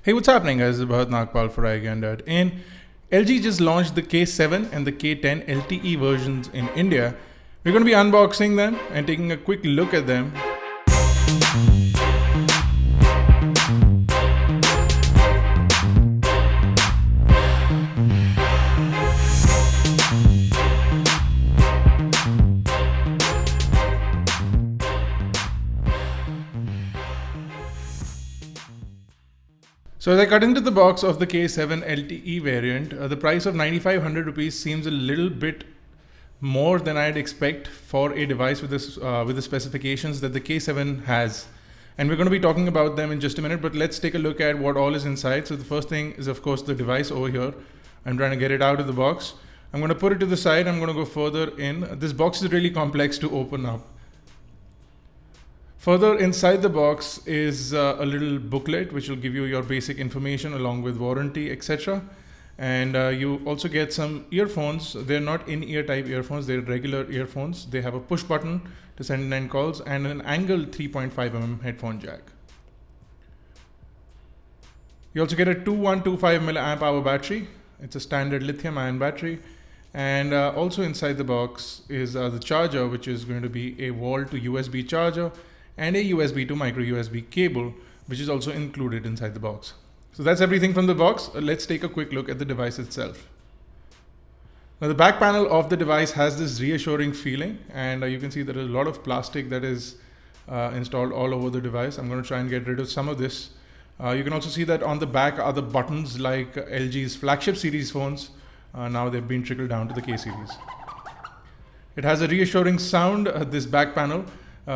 Hey, what's happening guys? This is Bharat for iGyaan. And LG just launched the K7 and the K10 LTE versions in India. We're going to be unboxing them and taking a quick look at them. So as I cut into the box of the K7 LTE variant, the price of 9,500 rupees seems a little bit more than I'd expect for a device with this with the specifications that the K7 has. And we're going to be talking about them in just a minute, but let's take a look at what all is inside. So the first thing is of course the device over here. I'm trying to get it out of the box. I'm going to put it to the side. I'm going to go further in. This box is really complex to open up. Further inside the box is a little booklet which will give you your basic information along with warranty, etc. And you also get some earphones. They're not in-ear type earphones, they're regular earphones. They have a push button to send in calls and an angled 3.5mm headphone jack. You also get a 2125 milliamp hour battery. It's a standard lithium ion battery. And also inside the box is the charger, which is going to be a wall to USB charger and a USB to micro USB cable, which is also included inside the box. So that's everything from the box. Let's take a quick look at the device itself. Now the back panel of the device has this reassuring feeling, and you can see there is a lot of plastic that is installed all over the device. I'm going to try and get rid of some of this. You can also see that on the back are the buttons like LG's flagship series phones. Now they've been trickled down to the K series. It has a reassuring sound, this back panel,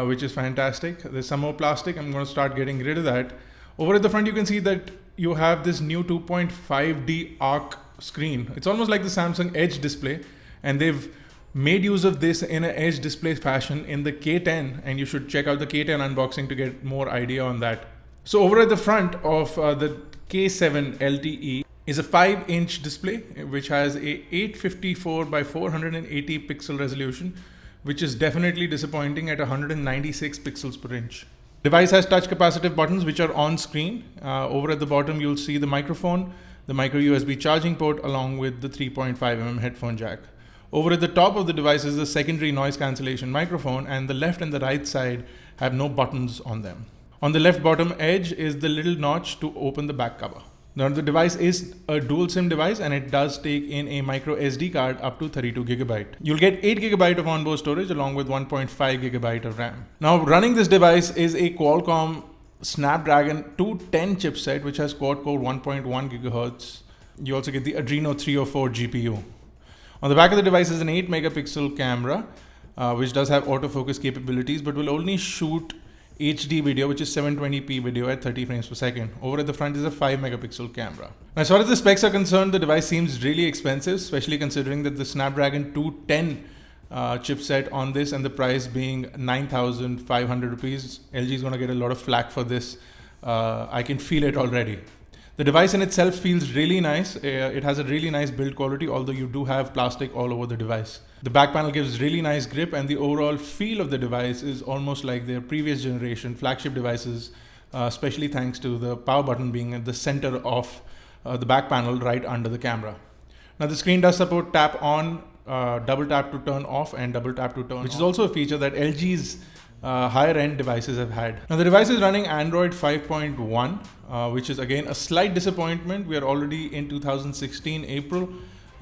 which is fantastic. There's some more plastic. I'm going to start getting rid of that. Over at the front, you can see that you have this new 2.5D arc screen. It's almost like the Samsung Edge display, and they've made use of this in an Edge display fashion in the K10, and you should check out the K10 unboxing to get more idea on that. So over at the front of the K7 LTE is a 5-inch display, which has a 854 by 480 pixel resolution, which is definitely disappointing at 196 pixels per inch. Device has touch capacitive buttons which are on screen. Over at the bottom you'll see the microphone, the micro USB charging port along with the 3.5mm headphone jack. Over at the top of the device is the secondary noise cancellation microphone, and the left and the right side have no buttons on them. On the left bottom edge is the little notch to open the back cover. Now the device is a dual SIM device, and it does take in a micro SD card up to 32GB. You'll get 8GB of onboard storage along with 1.5GB of RAM. Now running this device is a Qualcomm Snapdragon 210 chipset which has quad-core 1.1 GHz. You also get the Adreno 304 GPU. On the back of the device is an 8 megapixel camera which does have autofocus capabilities but will only shoot HD video, which is 720p video at 30 frames per second. Over at the front is a 5 megapixel camera. Now, as far as the specs are concerned, the device seems really expensive, especially considering that the Snapdragon 210 chipset on this and the price being 9,500 rupees. LG is going to get a lot of flack for this. I can feel it already. The device in itself feels really nice. It has a really nice build quality, although you do have plastic all over the device. The back panel gives really nice grip, and the overall feel of the device is almost like their previous generation flagship devices, especially thanks to the power button being at the center of the back panel right under the camera. Now the screen does support tap on, double tap to turn off, and double tap to turn on, which is also a feature that LG's higher end devices have had. Now the device is running Android 5.1, which is again a slight disappointment. We are already in 2016 April,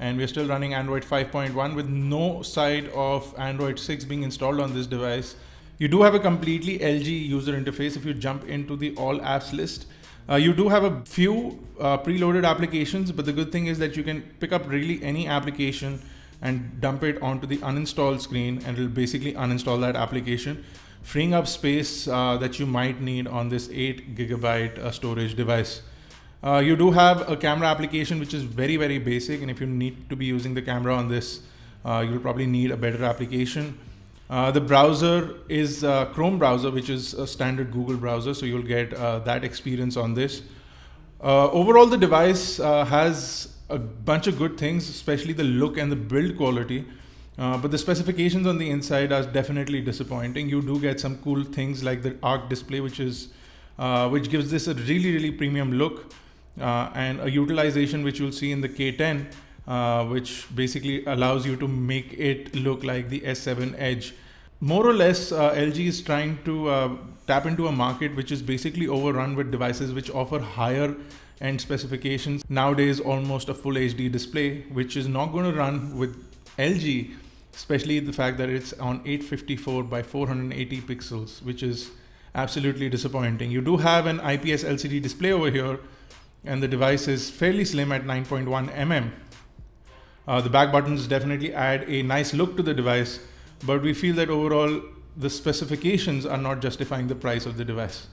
and we're still running Android 5.1 with no side of Android 6 being installed on this device. You do have a completely LG user interface. If you jump into the all apps list, you do have a few preloaded applications, but the good thing is that you can pick up really any application and dump it onto the uninstall screen, and it'll basically uninstall that application, freeing up space that you might need on this 8GB storage device. You do have a camera application which is very, very basic, and if you need to be using the camera on this, you'll probably need a better application. The browser is Chrome browser, which is a standard Google browser, so you'll get that experience on this. Overall, the device has a bunch of good things, especially the look and the build quality. But the specifications on the inside are definitely disappointing. You do get some cool things like the arc display, which gives this a really, really premium look. and a utilization which you'll see in the K10, which basically allows you to make it look like the S7 Edge. More or less, LG is trying to tap into a market which is basically overrun with devices which offer higher end specifications. Nowadays, almost a full HD display, which is not going to run with LG, especially the fact that it's on 854 by 480 pixels, which is absolutely disappointing. You do have an IPS LCD display over here, and the device is fairly slim at 9.1 mm. The back buttons definitely add a nice look to the device, but we feel that overall the specifications are not justifying the price of the device.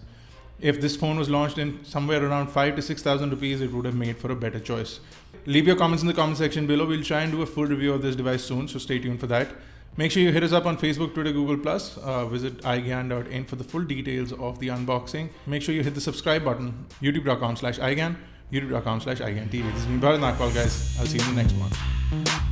If this phone was launched in somewhere around 5,000 to 6,000 rupees, it would have made for a better choice. Leave your comments in the comment section below. We'll try and do a full review of this device soon, so stay tuned for that. Make sure you hit us up on Facebook, Twitter, Google+. Visit iGyaan.in for the full details of the unboxing. Make sure you hit the subscribe button. youtube.com/iGyaan, youtube.com/iGyaan TV. This has been Bharat, guys. I'll see you in the next one.